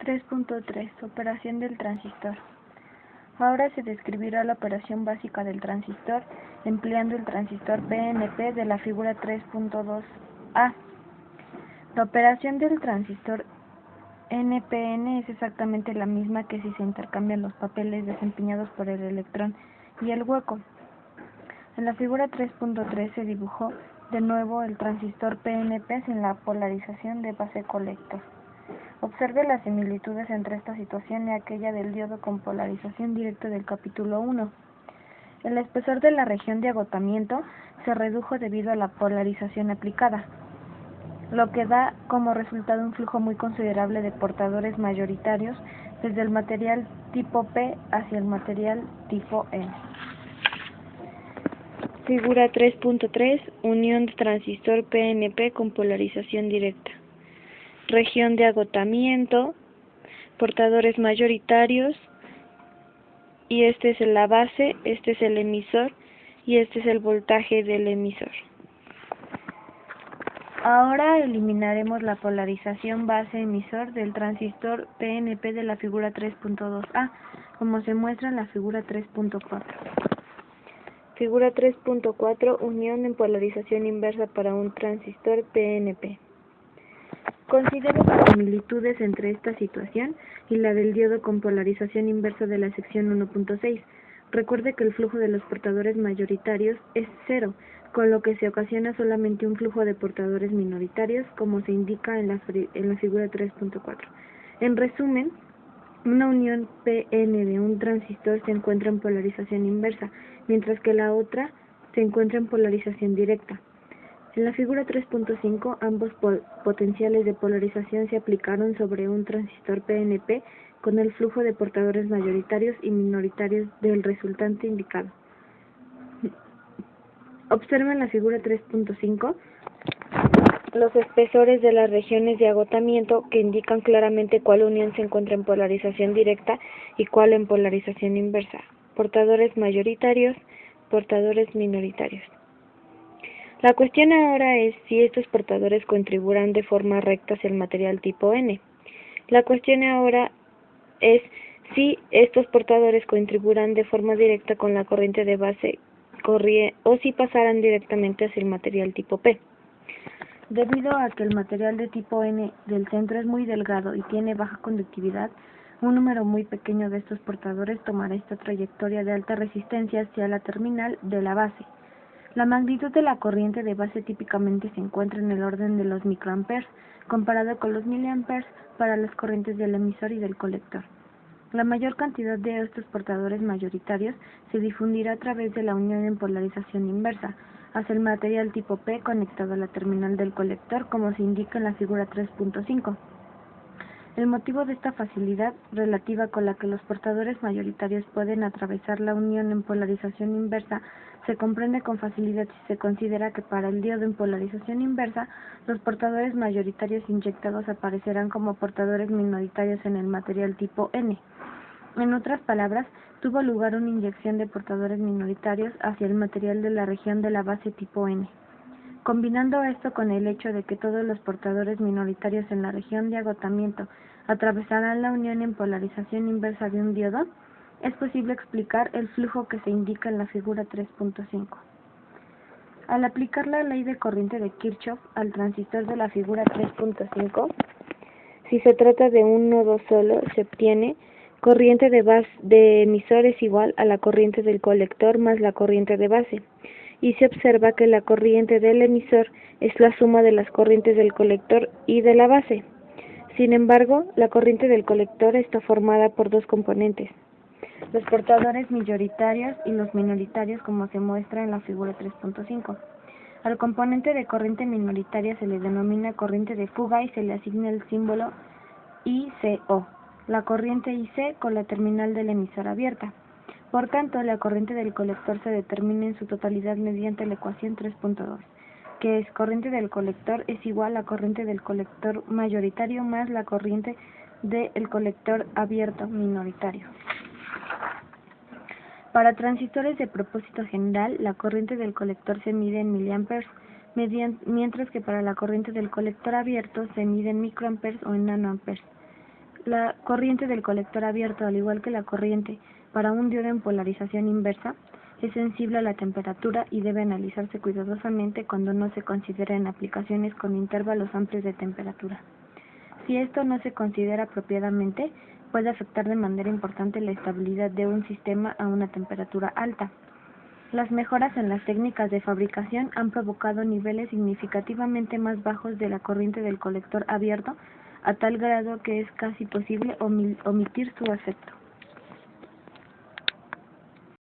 3.3 Operación del transistor. Ahora se describirá la operación básica del transistor empleando el transistor PNP de la figura 3.2a. La operación del transistor NPN es exactamente la misma que si se intercambian los papeles desempeñados por el electrón y el hueco. En la figura 3.3 se dibujó de nuevo el transistor PNP sin la polarización de base colector. Observe las similitudes entre esta situación y aquella del diodo con polarización directa del capítulo 1. El espesor de la región de agotamiento se redujo debido a la polarización aplicada, lo que da como resultado un flujo muy considerable de portadores mayoritarios desde el material tipo P hacia el material tipo N. Figura 3.3 Unión de transistor PNP con polarización directa. Región de agotamiento, portadores mayoritarios, y este es la base, este es el emisor y este es el voltaje del emisor. Ahora eliminaremos la polarización base-emisor del transistor PNP de la figura 3.2a, como se muestra en la figura 3.4. Figura 3.4 Unión en polarización inversa para un transistor PNP. Considere las similitudes entre esta situación y la del diodo con polarización inversa de la sección 1.6. Recuerde que el flujo de los portadores mayoritarios es cero, con lo que se ocasiona solamente un flujo de portadores minoritarios, como se indica en la figura 3.4. En resumen, una unión PN de un transistor se encuentra en polarización inversa, mientras que la otra se encuentra en polarización directa. En la figura 3.5, ambos potenciales de polarización se aplicaron sobre un transistor PNP con el flujo de portadores mayoritarios y minoritarios del resultante indicado. Observa en la figura 3.5 los espesores de las regiones de agotamiento que indican claramente cuál unión se encuentra en polarización directa y cuál en polarización inversa. Portadores mayoritarios, portadores minoritarios. La cuestión ahora es si estos portadores contribuirán de forma recta hacia el material tipo N. La cuestión ahora es si estos portadores contribuirán de forma directa con la corriente de base o si pasarán directamente hacia el material tipo P. Debido a que el material de tipo N del centro es muy delgado y tiene baja conductividad, un número muy pequeño de estos portadores tomará esta trayectoria de alta resistencia hacia la terminal de la base. La magnitud de la corriente de base típicamente se encuentra en el orden de los microamperes, comparado con los miliamperes para las corrientes del emisor y del colector. La mayor cantidad de estos portadores mayoritarios se difundirá a través de la unión en polarización inversa, hacia el material tipo P conectado a la terminal del colector, como se indica en la figura 3.5. El motivo de esta facilidad relativa con la que los portadores mayoritarios pueden atravesar la unión en polarización inversa se comprende con facilidad si se considera que para el diodo en polarización inversa, los portadores mayoritarios inyectados aparecerán como portadores minoritarios en el material tipo N. En otras palabras, tuvo lugar una inyección de portadores minoritarios hacia el material de la región de la base tipo N. Combinando esto con el hecho de que todos los portadores minoritarios en la región de agotamiento atravesarán la unión en polarización inversa de un diodo, es posible explicar el flujo que se indica en la figura 3.5. Al aplicar la ley de corriente de Kirchhoff al transistor de la figura 3.5, si se trata de un nodo solo, se obtiene corriente de emisor es igual a la corriente del colector más la corriente de base, y se observa que la corriente del emisor es la suma de las corrientes del colector y de la base. Sin embargo, la corriente del colector está formada por dos componentes, los portadores mayoritarios y los minoritarios, como se muestra en la figura 3.5. Al componente de corriente minoritaria se le denomina corriente de fuga y se le asigna el símbolo ICO, la corriente IC con la terminal del emisor abierta. Por tanto, la corriente del colector se determina en su totalidad mediante la ecuación 3.2, que es corriente del colector es igual a corriente del colector mayoritario más la corriente del colector abierto minoritario. Para transistores de propósito general, la corriente del colector se mide en miliamperes, mientras que para la corriente del colector abierto se mide en microamperes o en nanoamperes. La corriente del colector abierto, al igual que la corriente para un diodo en polarización inversa, es sensible a la temperatura y debe analizarse cuidadosamente cuando no se considera en aplicaciones con intervalos amplios de temperatura. Si esto no se considera apropiadamente, puede afectar de manera importante la estabilidad de un sistema a una temperatura alta. Las mejoras en las técnicas de fabricación han provocado niveles significativamente más bajos de la corriente del colector abierto, a tal grado que es casi posible omitir su efecto.